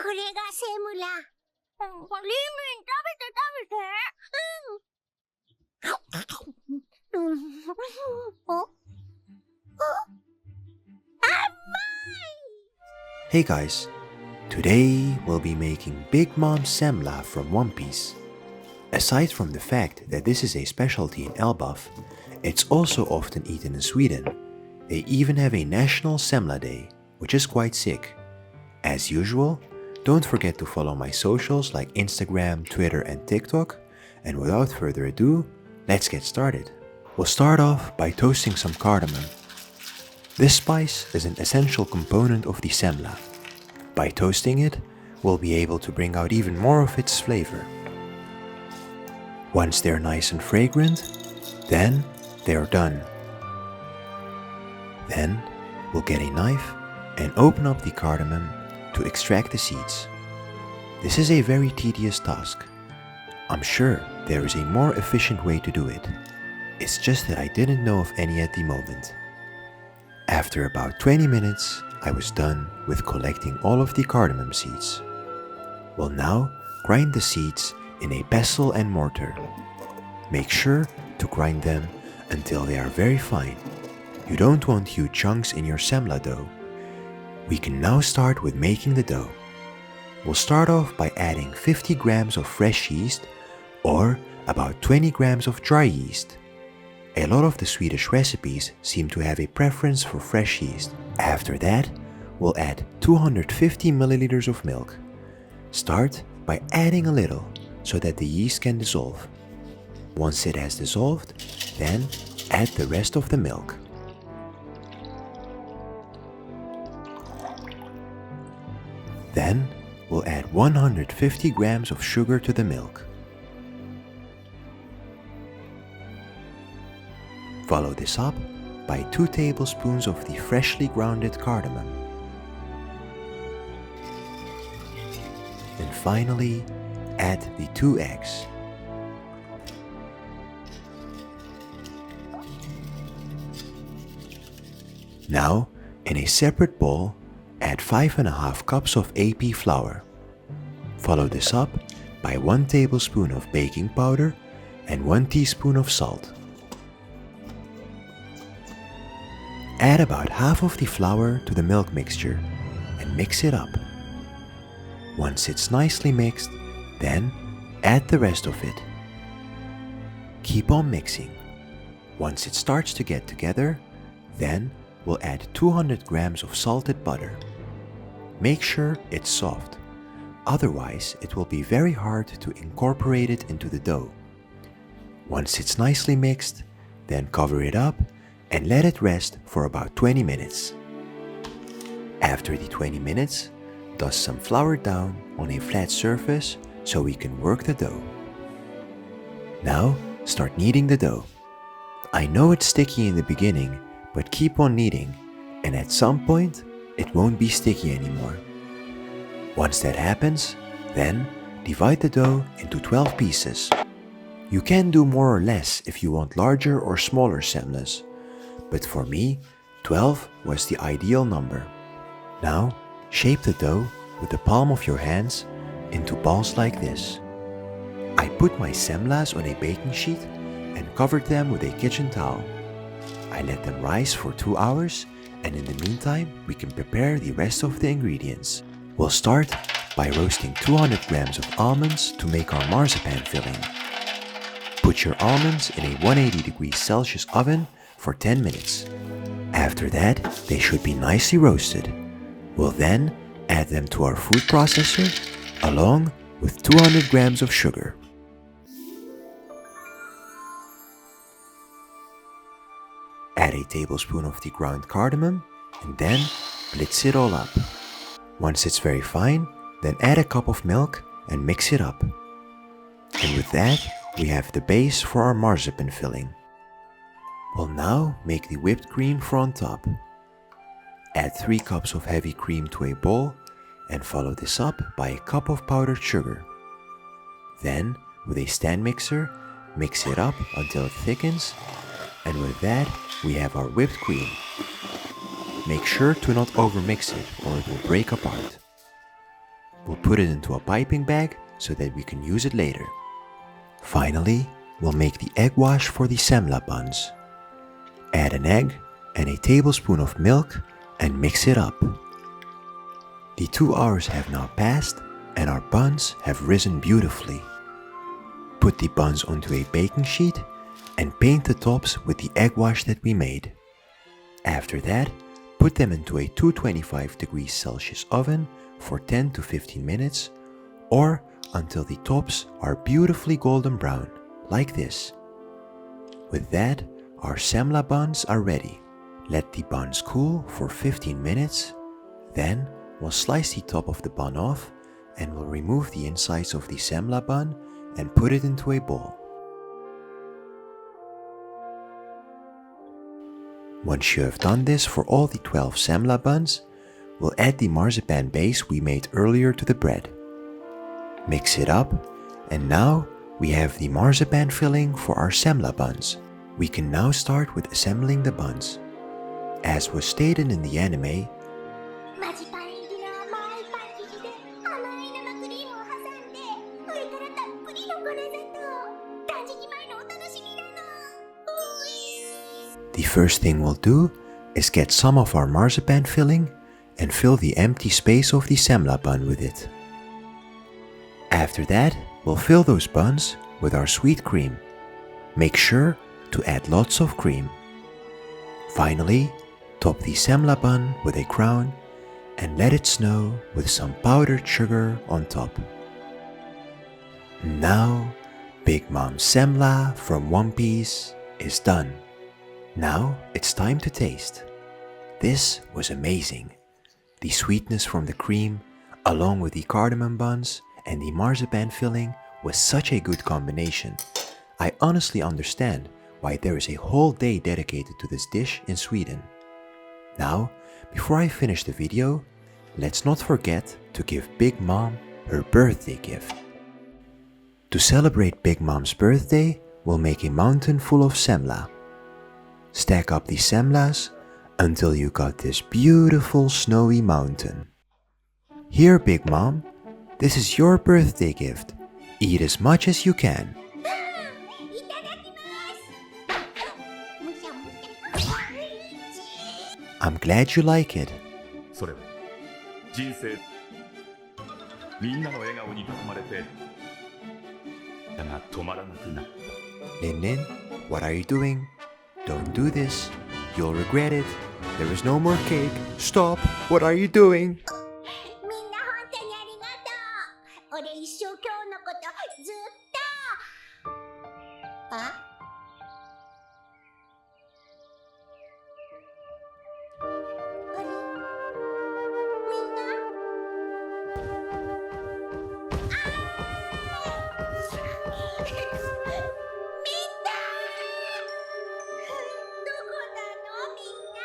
これがセムラ。リンリン食べて。Hey guys, today we'll be making Big Mom Semla from One Piece. Aside from the fact that this is a specialty in Elbaf, it's also often eaten in Sweden. They even have a National Semla Day, which is quite sick. As usual, don't forget to follow my socials like Instagram, Twitter and TikTok. And without further ado, let's get started. We'll start off by toasting some cardamom. This spice is an essential component of the semla. By toasting it, we'll be able to bring out even more of its flavor. Once they're nice and fragrant, then they're done. Then we'll get a knife and open up the cardamom to extract the seeds. This is a very tedious task. I'm sure there is a more efficient way to do it. It's just that I didn't know of any at the moment. After about 20 minutes, I was done with collecting all of the cardamom seeds. We'll now grind the seeds in a pestle and mortar. Make sure to grind them until they are very fine. You don't want huge chunks in your semla dough. We can now start with making the dough. We'll start off by adding 50 grams of fresh yeast or about 20 grams of dry yeast. A lot of the Swedish recipes seem to have a preference for fresh yeast. After that, we'll add 250 milliliters of milk. Start by adding a little so that the yeast can dissolve. Once it has dissolved, then add the rest of the milk. Then we'll add 150 grams of sugar to the milk. Follow this up by 2 tablespoons of the freshly grounded cardamom. And finally, add the 2 eggs. Now, in a separate bowl, add 5½ cups of AP flour. Follow this up by 1 tablespoon of baking powder and 1 teaspoon of salt. Add about half of the flour to the milk mixture and mix it up. Once it's nicely mixed, then add the rest of it. Keep on mixing. Once it starts to get together, then we'll add 200 grams of salted butter. Make sure it's soft, otherwise it will be very hard to incorporate it into the dough. Once it's nicely mixed, then cover it up and let it rest for about 20 minutes. After the 20 minutes, dust some flour down on a flat surface so we can work the dough. Now, start kneading the dough. I know it's sticky in the beginning, but keep on kneading, and at some point, it won't be sticky anymore. Once that happens, then divide the dough into 12 pieces. You can do more or less if you want larger or smaller semlas, but for me, 12 was the ideal number. Now, shape the dough with the palm of your hands into balls like this. I put my semlas on a baking sheet and covered them with a kitchen towel. I let them rise for 2 hours, and in the meantime, we can prepare the rest of the ingredients. We'll start by roasting 200 grams of almonds to make our marzipan filling. Put your almonds in a 180 degrees Celsius oven for 10 minutes. After that, they should be nicely roasted. We'll then add them to our food processor along with 200 grams of sugar. Add a tablespoon of the ground cardamom and then blitz it all up. Once it's very fine, then add a cup of milk and mix it up. And with that, we have the base for our marzipan filling. We'll now make the whipped cream for on top. Add 3 cups of heavy cream to a bowl and follow this up by a cup of powdered sugar. Then, with a stand mixer, mix it up until it thickens, and with that, we have our whipped cream. Make sure to not overmix it or it will break apart. we'll put it into a piping bag so that we can use it later. Finally, we'll make the egg wash for the semla buns. Add an egg and a tablespoon of milk and mix it up. The 2 hours have now passed and our buns have risen beautifully. Put the buns onto a baking sheet and paint the tops with the egg wash that we made. After that, put them into a 225 degrees Celsius oven for 10 to 15 minutes or until the tops are beautifully golden brown, like this. With that, our semla buns are ready. Let the buns cool for 15 minutes. Then we'll slice the top of the bun off and we'll remove the insides of the semla bun and put it into a bowl. Once you have done this for all the 12 semla buns, we'll add the marzipan base we made earlier to the bread. Mix it up, and now we have the marzipan filling for our semla buns. We can now start with assembling the buns. As was stated in the anime, マジパン入りの甘いパン生地で甘い生クリームを挟んで上からたっぷりの粉砂糖断食前のお楽しみなの。おいしい。 the first thing we'll do is get some of our marzipan filling and fill the empty space of the semla bun with it. After that, we'll fill those buns with our sweet cream. Make sure to add lots of cream. Finally, top the semla bun with a crown and let it snow with some powdered sugar on top. Now, Big Mom Semla from One Piece is done. Now it's time to taste. This was amazing. The sweetness from the cream, along with the cardamom buns and the marzipan filling, was such a good combination. I honestly understand why there is a whole day dedicated to this dish in Sweden. Now, before I finish the video, let's not forget to give Big Mom her birthday gift. To celebrate Big Mom's birthday, we'll make a mountain full of semla. Stack up the semlas until you got this beautiful snowy mountain. Here, Big Mom, this is your birthday gift. Eat as much as you can. いただきます。むしゃむしゃ。 I'm glad you like it. それは人生みんなの笑顔に囲まれてだが止まらなくなった Lin Lin, what are you doing? Don't do this. You'll regret it. There is no more cake. Stop. What are you doing? みんな本当にありがとう。俺一生今日のことずっと。あ？あれ？みんな？みんな！どこなのみんな？